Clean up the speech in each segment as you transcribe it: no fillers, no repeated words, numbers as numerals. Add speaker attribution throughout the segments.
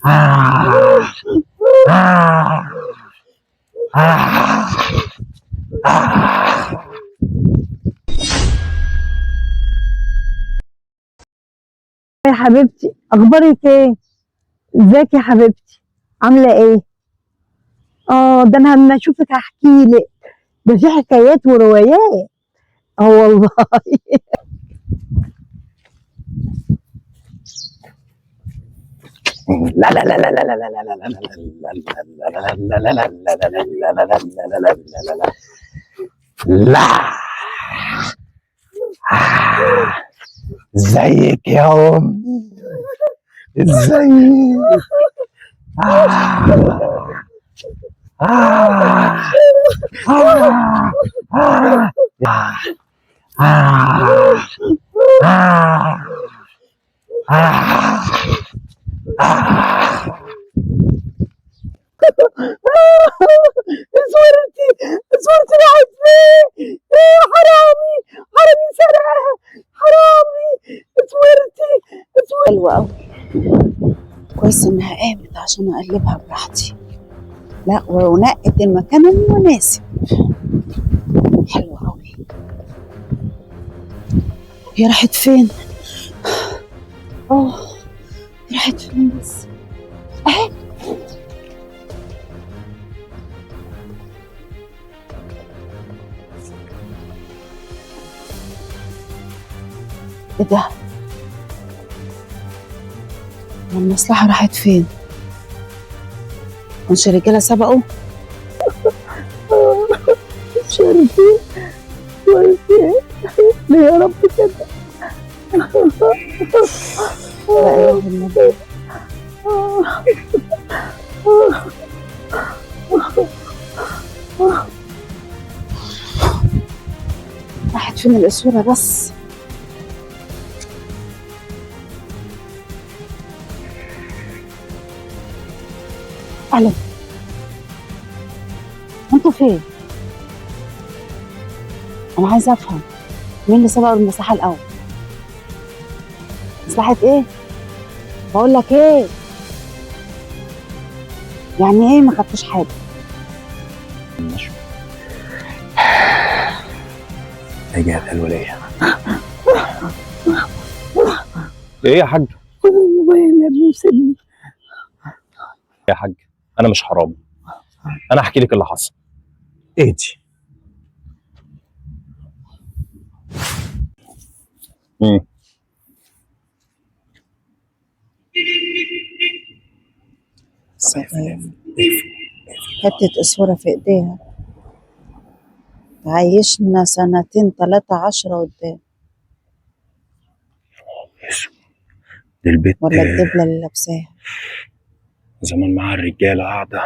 Speaker 1: آه آه آه آه.
Speaker 2: يا حبيبتي، اخبارك ايه؟ ازيك يا حبيبتي؟ عامله ايه؟ ده انا لما اشوفك هحكي لك. ده في حكايات وروايات. والله.
Speaker 1: لا لا لا لا لا لا لا لا لا لا. ازيك يا امي؟ ازيك؟
Speaker 2: صورتي راحت فين؟ ايه حرامي؟ حرامي سرقها. حرامي. صورتي.
Speaker 3: حلوة أوي. كويس إنها قامت عشان أقلبها براحتي. لا، ونقت المكان المناسب. حلوة أوي. هي راحت فين؟ راحت فين بس؟ أهي. إيه ده؟ والمصلحة راحت فين؟ مش الرجالة سبقوا؟
Speaker 2: صورتي. ليه يا رب كده؟
Speaker 3: لا إله إلا الله. راحت فين الأسورة بس؟ أهلا. انتوا فين؟ أنا عايزة أفهم مين اللي سبقوا المساحة الأول؟ مصلحة إيه؟ بقول لك إيه؟ يعني إيه ما خدتوش حاجة؟
Speaker 1: اجي الولية. ايه يا حاج؟
Speaker 2: الموبايل يا ابني وسيبني.
Speaker 1: يا حاج انا مش حرامي، انا احكي لك اللي حصل. اهدي.
Speaker 3: حتة أسورة في إيديها تعيشنا سنتين 13 قدام.
Speaker 1: دي البيت
Speaker 3: ولا الدبلة اللي لابساها.
Speaker 1: زمان مع الرجالة قاعدة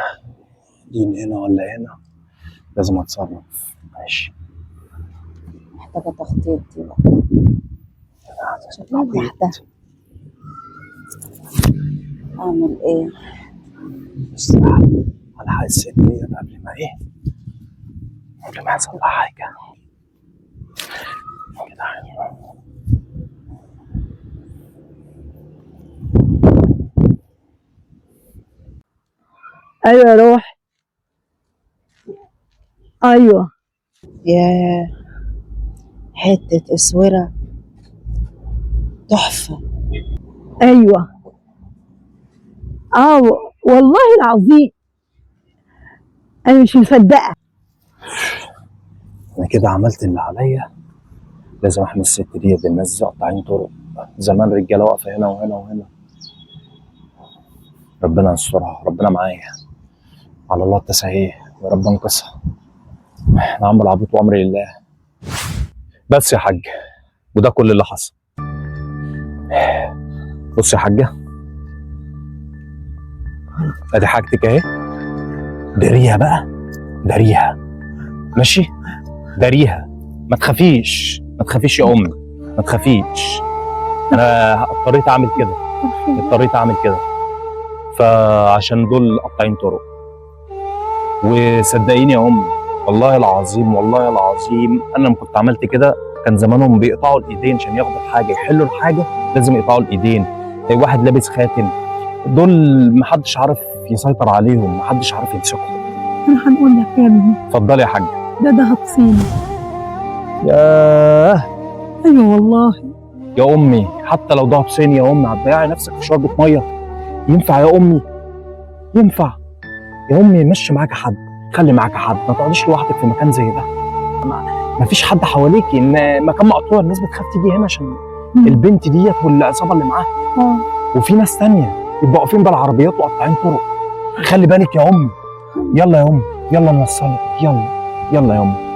Speaker 1: دين هنا ولا هنا، لازم اتصرف. ماشي.
Speaker 3: محتاجة تخطيط دي بقى. شكلها لوحدها. أعمل إيه؟
Speaker 1: بس الحق الست ديت قبل ما يحصل لها حاجة كده.
Speaker 2: ايوه يا روح. ايوه.
Speaker 3: ياه، حتة أسورة تحفة.
Speaker 2: ايوه. والله العظيم انا مش مصدقه.
Speaker 1: انا كده عملت اللي عليا، لازم احمي الست ديت. الناس دي قاطعين طرق، زمان رجاله واقفه هنا وهنا وهنا. ربنا يسترها، ربنا معايا، على الله التسهيل، يا رب انقذها. انا عم العبيط وامري لله. بس يا حاج، وده كل اللي حصل. بص يا حاجه، ادي حاجتك اهي، داريها بقى، داريها ماشي، داريها. ما تخافيش ما تخافيش يا امي، ما تخافيش. انا اضطريت اعمل كده، اضطريت اعمل كده، فعشان دول قطاعين طرق. وصدقيني يا امي، والله العظيم والله العظيم انا لما كنت عملت كده كان زمانهم بيقطعوا الايدين عشان ياخدوا الحاجه، يحلوا الحاجه لازم يقطعوا الايدين. واحد لابس خاتم دول محدش عارف يسيطر عليهم، محدش عارف يمسكهم.
Speaker 2: انا هنقول لك يا ابني،
Speaker 1: اتفضلي يا حاجه.
Speaker 2: ده دهب صيني.
Speaker 1: ياه
Speaker 2: ايوه والله.
Speaker 1: يا امي، حتى لو ضرب صيني يا امي هتضيعي نفسك في شربة ميه؟ ينفع يا امي؟ ينفع؟ يا امي مشي معاك حد، خلي معاك حد، ما تقعديش لوحدك في مكان زي ده. ما فيش حد حواليكي، ان مكان مقطوع الناس بتخاف تيجي هنا عشان البنت ديت والعصابه اللي معاها. وفي ناس تانية يبقوا واقفين بالعربيات وقاطعين طرق. خلي بالك يا امي. يلا يا امي، يلا نوصلك، يلا يلا يا امي.